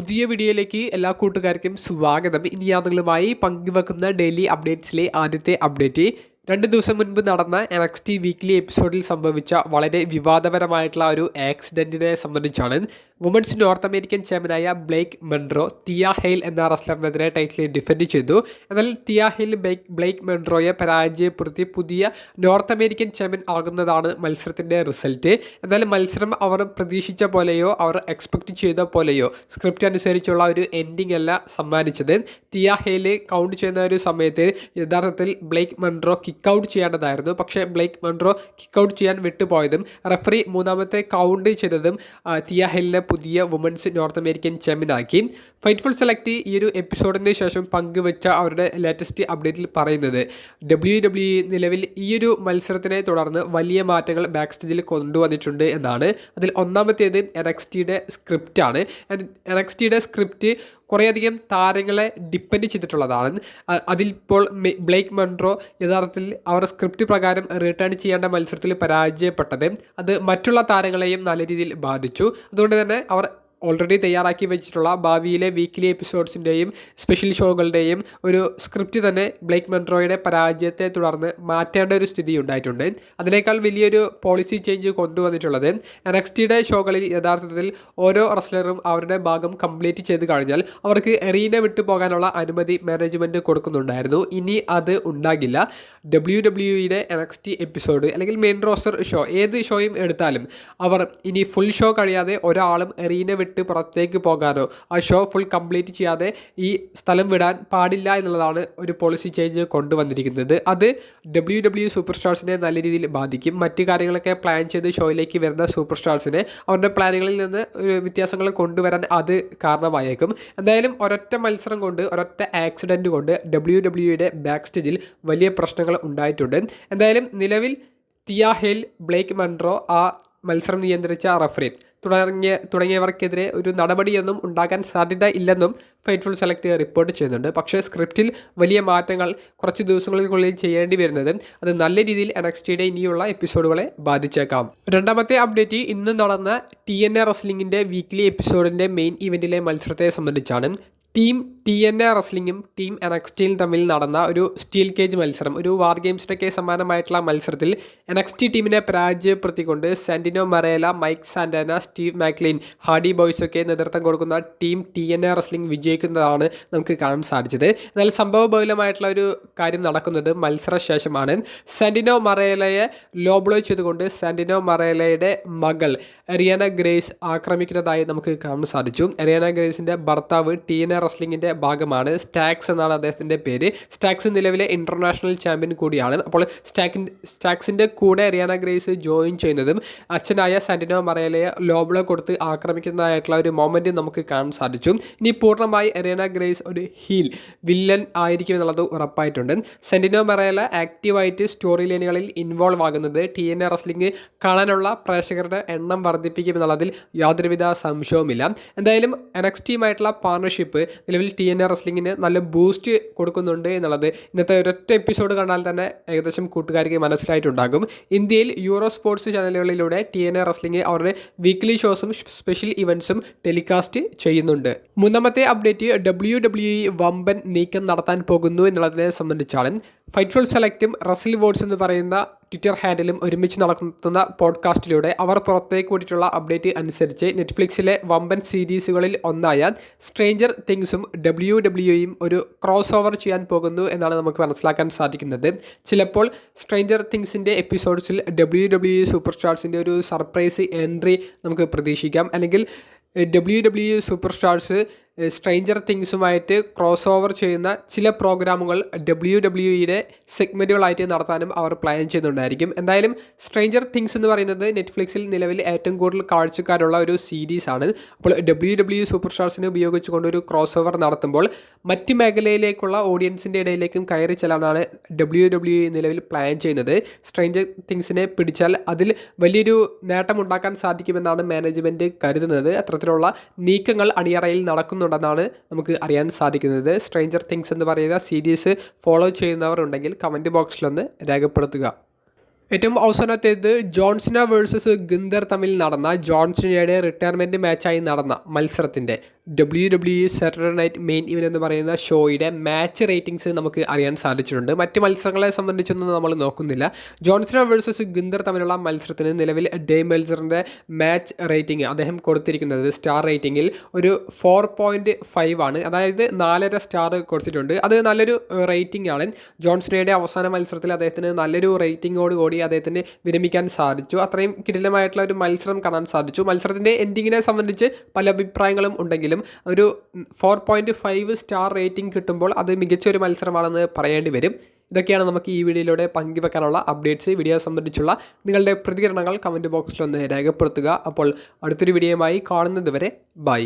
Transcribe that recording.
പുതിയ വീഡിയോയിലേക്ക് എല്ലാ കൂട്ടുകാർക്കും സ്വാഗതം. ഇനി യാത്രകളുമായി പങ്കുവെക്കുന്ന ഡെയിലി അപ്ഡേറ്റ്സിലെ ആദ്യത്തെ അപ്ഡേറ്റ് 2 ദിവസം മുൻപ് നടന്ന NXT വീക്ക്ലി എപ്പിസോഡിൽ സംഭവിച്ച വളരെ വിവാദപരമായിട്ടുള്ള ഒരു ആക്സിഡൻറ്റിനെ സംബന്ധിച്ചാണ്. വുമൻസ് നോർത്ത് അമേരിക്കൻ ചാമ്പ്യനായ ബ്ലേക്ക് മെൻഡ്രോ തിയ ഹെയിൽ എന്ന റെസ്ലറിനെതിരെ ടൈറ്റിൽ ഡിഫെൻഡ് ചെയ്തു. എന്നാൽ തിയ ഹെയിൽ ബ്ലേക്ക് മെൻഡ്രോയെ പരാജയപ്പെടുത്തി പുതിയ നോർത്ത് അമേരിക്കൻ ചാമ്പ്യൻ ആകുന്നതാണ് മത്സരത്തിൻ്റെ റിസൾട്ട്. എന്നാൽ മത്സരം അവർ പ്രതീക്ഷിച്ച പോലെയോ അവർ എക്സ്പെക്റ്റ് ചെയ്ത പോലെയോ സ്ക്രിപ്റ്റ് അനുസരിച്ചുള്ള ഒരു എൻഡിങ് അല്ല സമ്മാനിച്ചത്. തിയ ഹെയിൽ കൗണ്ട് ചെയ്യുന്ന ഒരു സമയത്ത് യഥാർത്ഥത്തിൽ ബ്ലേക്ക് മെൻഡ്രോ കിക്ക് ഔട്ട് ചെയ്യേണ്ടതായിരുന്നു. പക്ഷേ ബ്ലേക്ക് മെൻഡ്രോ കിക്ക് ഔട്ട് ചെയ്യാൻ വിട്ടുപോയതും റഫറി മൂന്നാമത്തെ കൗണ്ട് ചെയ്തതും തിയ ഹെയിലിനെ പുതിയ വുമൻസ് നോർത്ത് അമേരിക്കൻ ചാമ്പ്യനാക്കി. ഫൈറ്റ്ഫുൾ സെലക്ട് ഈ ഒരു എപ്പിസോഡിന് ശേഷം പങ്കുവെച്ച അവരുടെ ലേറ്റസ്റ്റ് അപ്ഡേറ്റിൽ പറയുന്നത് WWE നിലവിൽ ഈ ഒരു മത്സരത്തിനെ തുടർന്ന് വലിയ മാറ്റങ്ങൾ ബാക്ക് സ്റ്റേജിൽ കൊണ്ടുവന്നിട്ടുണ്ട് എന്നാണ്. അതിൽ ഒന്നാമത്തേത് NXTയുടെ സ്ക്രിപ്റ്റാണ്. NXTയുടെ സ്ക്രിപ്റ്റ് കുറേയധികം താരങ്ങളെ ഡിപ്പെൻഡ് ചെയ്തിട്ടുള്ളതാണ്. അതിലിപ്പോൾ ബ്ലേക്ക് മെൻഡ്രോ യഥാർത്ഥത്തിൽ അവർ സ്ക്രിപ്റ്റ് പ്രകാരം റിട്ടേൺ ചെയ്യേണ്ട മത്സരത്തിൽ പരാജയപ്പെട്ടത് അത് മറ്റുള്ള താരങ്ങളെയും നല്ല രീതിയിൽ ബാധിച്ചു. അതുകൊണ്ട് തന്നെ അവർ ഓൾറെഡി തയ്യാറാക്കി വെച്ചിട്ടുള്ള ഭാവിയിലെ വീക്ക്ലി എപ്പിസോഡ്സിൻ്റെയും സ്പെഷ്യൽ ഷോകളുടെയും ഒരു സ്ക്രിപ്റ്റ് തന്നെ ബ്ലേക്ക് മെൻഡ്രോയുടെ പരാജയത്തെ തുടർന്ന് മാറ്റേണ്ട ഒരു സ്ഥിതി ഉണ്ടായിട്ടുണ്ട്. അതിനേക്കാൾ വലിയൊരു പോളിസി ചേഞ്ച് കൊണ്ടുവന്നിട്ടുള്ളത് NXTയുടെ ഷോകളിൽ യഥാർത്ഥത്തിൽ ഓരോ റെസ്ലറും അവരുടെ ഭാഗം കംപ്ലീറ്റ് ചെയ്ത് കഴിഞ്ഞാൽ അവർക്ക് എറീന വിട്ടു പോകാനുള്ള അനുമതി മാനേജ്മെൻറ്റ് കൊടുക്കുന്നുണ്ടായിരുന്നു. ഇനി അത് ഉണ്ടാകില്ല. WWEയുടെ NXT എപ്പിസോഡ് അല്ലെങ്കിൽ മെയിൻ റോസ്റ്റർ ഷോ ഏത് ഷോയും എടുത്താലും അവർ ഇനി ഫുൾ ഷോ കഴിയാതെ ഒരാളും എറീന വിട്ട് പുറത്തേക്ക് പോകാനോ ആ ഷോ ഫുൾ കംപ്ലീറ്റ് ചെയ്യാതെ ഈ സ്ഥലം വിടാൻ പാടില്ല എന്നുള്ളതാണ് ഒരു പോളിസി ചേഞ്ച് കൊണ്ടുവന്നിരിക്കുന്നത്. അത് WWE സൂപ്പർ സ്റ്റാർസിനെ നല്ല രീതിയിൽ ബാധിക്കും. മറ്റു കാര്യങ്ങളൊക്കെ പ്ലാൻ ചെയ്ത് ഷോയിലേക്ക് വരുന്ന സൂപ്പർ സ്റ്റാർസിനെ അവരുടെ പ്ലാനുകളിൽ നിന്ന് ഒരു വ്യത്യാസങ്ങൾ കൊണ്ടുവരാൻ അത് കാരണമായേക്കും. എന്തായാലും ഒരൊറ്റ മത്സരം കൊണ്ട് ഒരൊറ്റ ആക്സിഡൻറ്റ് കൊണ്ട് WWEയുടെ ബാക്ക് സ്റ്റേജിൽ വലിയ പ്രശ്നങ്ങൾ ഉണ്ടായിട്ടുണ്ട്. എന്തായാലും നിലവിൽ തിയ ഹെയിൽ, ബ്ലേക്ക് മെൻഡ്രോ, ആ മത്സരം നിയന്ത്രിച്ച റഫറി തുടങ്ങിയവർക്കെതിരെ ഒരു നടപടിയൊന്നും ഉണ്ടാകാൻ സാധ്യത ഇല്ലെന്നും ഫൈറ്റ്ഫുൾ സെലക്ട് റിപ്പോർട്ട് ചെയ്യുന്നുണ്ട്. പക്ഷേ സ്ക്രിപ്റ്റിൽ വലിയ മാറ്റങ്ങൾ കുറച്ച് ദിവസങ്ങൾക്കുള്ളിൽ ചെയ്യേണ്ടി വരുന്നത് അത് നല്ല രീതിയിൽ NXTയുടെ ഇനിയുള്ള എപ്പിസോഡുകളെ ബാധിച്ചേക്കാം. രണ്ടാമത്തെ അപ്ഡേറ്റ് ഇന്ന് നടന്ന TNA റെസ്ലിംഗിൻ്റെ വീക്ക്ലി എപ്പിസോഡിൻ്റെ മെയിൻ ഇവൻറ്റിലെ മത്സരത്തെ സംബന്ധിച്ചാണ്. ടീം TNA റെസ്ലിംഗും ടീം NXTയും തമ്മിൽ നടന്ന ഒരു സ്റ്റീൽ കേജ് മത്സരം, ഒരു വാർ ഗെയിംസിനൊക്കെ സമാനമായിട്ടുള്ള മത്സരത്തിൽ NXT ടീമിനെ പരാജയപ്പെടുത്തിക്കൊണ്ട് സാന്റിനോ മറേല, മൈക്ക് സാന്റാന, സ്റ്റീവ് മാക്ലീൻ, ഹാർഡി ബോയ്സൊക്കെ നേതൃത്വം കൊടുക്കുന്ന ടീം TNA റെസ്ലിംഗ് വിജയിക്കുന്നതാണ് നമുക്ക് കാണാൻ സാധിച്ചത്. എന്നാൽ സംഭവബഹുലമായിട്ടുള്ള ഒരു കാര്യം നടക്കുന്നത് മത്സരശേഷമാണ്. സാന്റിനോ മറേലയെ ലോ ബ്ലോ ചെയ്തുകൊണ്ട് സാന്റിനോ മറേലയുടെ മകൾ എറിയാന ഗ്രേസ് ആക്രമിക്കുന്നതായി നമുക്ക് കാണാൻ സാധിച്ചു. എറിയാന ഗ്രേസിൻ്റെ ഭർത്താവ് TNA റെസ്ലിംഗിൻ്റെ ഭാഗമാണ്. സ്റ്റാക്സ് എന്നാണ് അദ്ദേഹത്തിൻ്റെ പേര്. സ്റ്റാക്സ് നിലവിലെ ഇൻ്റർനാഷണൽ ചാമ്പ്യൻ കൂടിയാണ്. അപ്പോൾ സ്റ്റാക്സിൻ്റെ കൂടെ എറിയാന ഗ്രേസ് ജോയിൻ ചെയ്യുന്നതും അച്ഛനായ സാന്റിനോ മറേലയെ ലോബ്ലോ കൊടുത്ത് ആക്രമിക്കുന്നതായിട്ടുള്ള ഒരു മൊമെൻറ്റ് നമുക്ക് കാണാൻ സാധിച്ചു. ഇനി പൂർണ്ണമായി എറിയാന ഗ്രേസ് ഒരു ഹീൽ വില്ലൻ ആയിരിക്കും എന്നുള്ളത് ഉറപ്പായിട്ടുണ്ട്. സാന്റിനോ മറേല ആക്റ്റീവായിട്ട് സ്റ്റോറി ലൈനുകളിൽ ഇൻവോൾവ് ആകുന്നത് TNA റെസ്ലിംഗ് കാണാനുള്ള പ്രേക്ഷകരുടെ എണ്ണം വർദ്ധിപ്പിക്കും എന്നുള്ളതിൽ യാതൊരുവിധ സംശയവുമില്ല. എന്തായാലും NXTയുമായിട്ടുള്ള പാർട്ണർഷിപ്പ് നിലവിൽ TNA റെസ്ലിംഗിന് നല്ല ബൂസ്റ്റ് കൊടുക്കുന്നുണ്ട് എന്നുള്ളത് ഇന്നത്തെ ഒരൊറ്റ എപ്പിസോഡ് കണ്ടാൽ തന്നെ ഏകദേശം കൂട്ടുകാർക്ക് മനസ്സിലായിട്ടുണ്ടാകും. ഇന്ത്യയിൽ യൂറോ സ്പോർട്സ് ചാനലുകളിലൂടെ TNA റെസ്ലിംഗ് അവരുടെ വീക്ക്ലി ഷോസും സ്പെഷ്യൽ ഇവൻറ്റ്സും ടെലികാസ്റ്റ് ചെയ്യുന്നുണ്ട്. മൂന്നാമത്തെ അപ്ഡേറ്റ് WWE വമ്പൻ നീക്കം നടത്താൻ പോകുന്നു എന്നുള്ളതിനെ സംബന്ധിച്ചാണ്. ഫൈറ്റ്ഫുൾ സെലക്റ്റും റെസ്ൽ വേർഡ്സ് എന്ന് പറയുന്ന ട്വിറ്റർ ഹാൻഡിലും ഒരുമിച്ച് നടത്തുന്ന പോഡ്കാസ്റ്റിലൂടെ അവർ പുറത്തേക്ക് വിട്ടിട്ടുള്ള അപ്ഡേറ്റ് അനുസരിച്ച് നെറ്റ്ഫ്ലിക്സിലെ വമ്പൻ സീരീസുകളിൽ ഒന്നായ സ്ട്രേഞ്ചർ തിങ്സും WWEയും ഒരു ക്രോസ് ഓവർ ചെയ്യാൻ പോകുന്നു എന്നാണ് നമുക്ക് മനസ്സിലാക്കാൻ സാധിക്കുന്നത്. ചിലപ്പോൾ സ്ട്രേഞ്ചർ തിങ്സിൻ്റെ എപ്പിസോഡ്സിൽ WWE സൂപ്പർ സ്റ്റാർസിൻ്റെ ഒരു സർപ്രൈസ് എൻട്രി നമുക്ക് പ്രതീക്ഷിക്കാം. അല്ലെങ്കിൽ WWE സൂപ്പർ സ്റ്റാർസ് സ്ട്രേഞ്ചർ തിങ്സുമായിട്ട് ക്രോസ് ഓവർ ചെയ്യുന്ന ചില പ്രോഗ്രാമുകൾ WWEയുടെ സെഗ്മെൻറ്റുകളായിട്ട് നടത്താനും അവർ പ്ലാൻ ചെയ്യുന്നുണ്ടായിരിക്കും. എന്തായാലും സ്ട്രേഞ്ചർ തിങ്സ് എന്ന് പറയുന്നത് നെറ്റ്ഫ്ലിക്സിൽ നിലവിൽ ഏറ്റവും കൂടുതൽ കാഴ്ചക്കാരുള്ള ഒരു സീരീസാണ്. അപ്പോൾ WWE സൂപ്പർ സ്റ്റാർസിനെ ഉപയോഗിച്ചുകൊണ്ട് ഒരു ക്രോസ് ഓവർ നടത്തുമ്പോൾ മറ്റ് മേഖലയിലേക്കുള്ള ഓഡിയൻസിൻ്റെ ഇടയിലേക്കും കയറി ചെല്ലാനാണ് WWE നിലവിൽ പ്ലാൻ ചെയ്യുന്നത്. സ്ട്രേഞ്ചർ തിങ്സിനെ പിടിച്ചാൽ അതിൽ വലിയൊരു നേട്ടമുണ്ടാക്കാൻ സാധിക്കുമെന്നാണ് മാനേജ്മെൻറ്റ് കരുതുന്നത്. അത്തരത്തിലുള്ള നീക്കങ്ങൾ അണിയറയിൽ നടക്കുന്നു ാണ് നമുക്ക് അറിയാൻ സാധിക്കുന്നത്. സ്ട്രേഞ്ചർ തിങ്സ് എന്ന് പറയുന്ന സീരീസ് ഫോളോ ചെയ്യുന്നവർ ഉണ്ടെങ്കിൽ കമൻറ്റ് ബോക്സിലൊന്ന് രേഖപ്പെടുത്തുക. ഏറ്റവും അവസാനത്തേത് ജോൺസിന വേഴ്സസ് ഗിന്ദർ തമ്മിൽ നടന്ന ജോൺസിനയുടെ റിട്ടയർമെൻറ്റ് മാച്ചായി നടന്ന മത്സരത്തിൻ്റെ WWE Saturday night main event എന്ന് പറയുന്ന ഷോയുടെ മാച്ച് റേറ്റിംഗ്സ് നമുക്ക് അറിയാൻ സാധിച്ചിട്ടുണ്ട്. മറ്റ് മത്സരങ്ങളെ സംബന്ധിച്ചൊന്നും നമ്മൾ നോക്കുന്നില്ല. ജോൺസൺ വേഴ്സസ് ഗുന്തർ തമ്മിലുള്ള മത്സരത്തിന് നിലവിൽ ഡേവ് മെൽസറിൻ്റെ മാച്ച് റേറ്റിംഗ് അദ്ദേഹം കൊടുത്തിരിക്കുന്നത് സ്റ്റാർ റേറ്റിംഗിൽ ഒരു 4.5 ആണ്. അതായത് 4.5 സ്റ്റാർ കൊടുത്തിട്ടുണ്ട്. അത് നല്ലൊരു റേറ്റിംഗ് ആണ്. ജോൺസണയുടെ അവസാന മത്സരത്തിൽ അദ്ദേഹത്തിന് നല്ലൊരു റേറ്റിംഗോട് കൂടി അദ്ദേഹത്തിന് വിരമിക്കാൻ സാധിച്ചു. അത്രയും കിടിലമായിട്ടുള്ള ഒരു മത്സരം കാണാൻ സാധിച്ചു. മത്സരത്തിൻ്റെ എൻഡിങ്ങിനെ സംബന്ധിച്ച് പല അഭിപ്രായങ്ങളും ഉണ്ടെങ്കിലും ഒരു 4.5 സ്റ്റാർ റേറ്റിംഗ് കിട്ടുമ്പോൾ അത് മികച്ചൊരു മത്സരമാണെന്ന് പറയേണ്ടി വരും. ഇതൊക്കെയാണ് നമുക്ക് ഈ വീഡിയോയിലൂടെ പങ്കുവെക്കാനുള്ള അപ്ഡേറ്റ്സ്. വീഡിയോ സംബന്ധിച്ചുള്ള നിങ്ങളുടെ പ്രതികരണങ്ങൾ കമൻറ്റ് ബോക്സിൽ ഒന്ന് രേഖപ്പെടുത്തുക. അപ്പോൾ അടുത്തൊരു വീഡിയോയുമായി കാണുന്നത് വരെ ബൈ.